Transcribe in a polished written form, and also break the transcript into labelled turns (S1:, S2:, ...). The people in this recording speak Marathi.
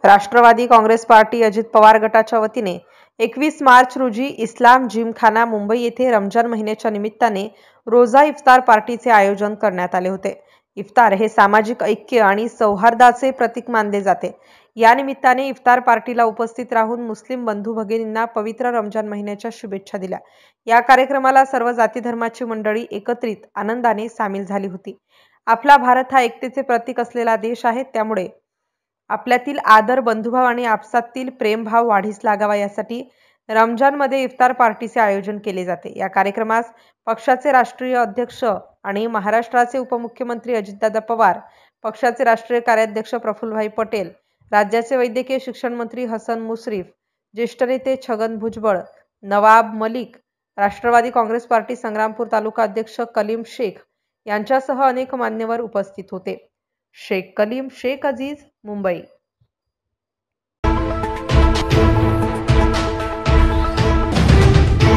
S1: राष्ट्रवादी काँग्रेस पार्टी अजित पवार गटाच्या वतीने 21 मार्च रोजी इस्लाम जिमखाना मुंबई येथे रमजान महिन्याच्या निमित्ताने रोजा इफ्तार पार्टीचे आयोजन करण्यात आले होते। इफ्तार हे सामाजिक ऐक्य आणि सौहार्दाचे प्रतीक मानले जाते। या निमित्ताने इफ्तार पार्टीला उपस्थित राहून मुस्लिम बंधू भगिनींना पवित्र रमजान महिन्याच्या शुभेच्छा दिल्या। या कार्यक्रमाला सर्व जाती धर्माची मंडळी एकत्रित आनंदाने सामील झाली होती। आपला भारत हा एकतेचे प्रतीक असलेला देश आहे, त्यामुळे आपल्यातील आदर, बंधुभाव आणि आपसातील प्रेमभाव वाढीस लागावा यासाठी रमजानमध्ये इफ्तार पार्टीचे आयोजन केले जाते। या कार्यक्रमास पक्षाचे राष्ट्रीय अध्यक्ष आणि महाराष्ट्राचे उपमुख्यमंत्री अजितदादा पवार, पक्षाचे राष्ट्रीय कार्याध्यक्ष प्रफुल्लभाई पटेल, राज्याचे वैद्यकीय शिक्षण मंत्री हसन मुश्रीफ, ज्येष्ठ नेते छगन भुजबळ, नवाब मलिक, राष्ट्रवादी काँग्रेस पार्टी संग्रामपूर तालुका अध्यक्ष कलीम शेख यांच्यासह अनेक मान्यवर उपस्थित होते। शेख कलीम, शेख अजीज, मुंबई।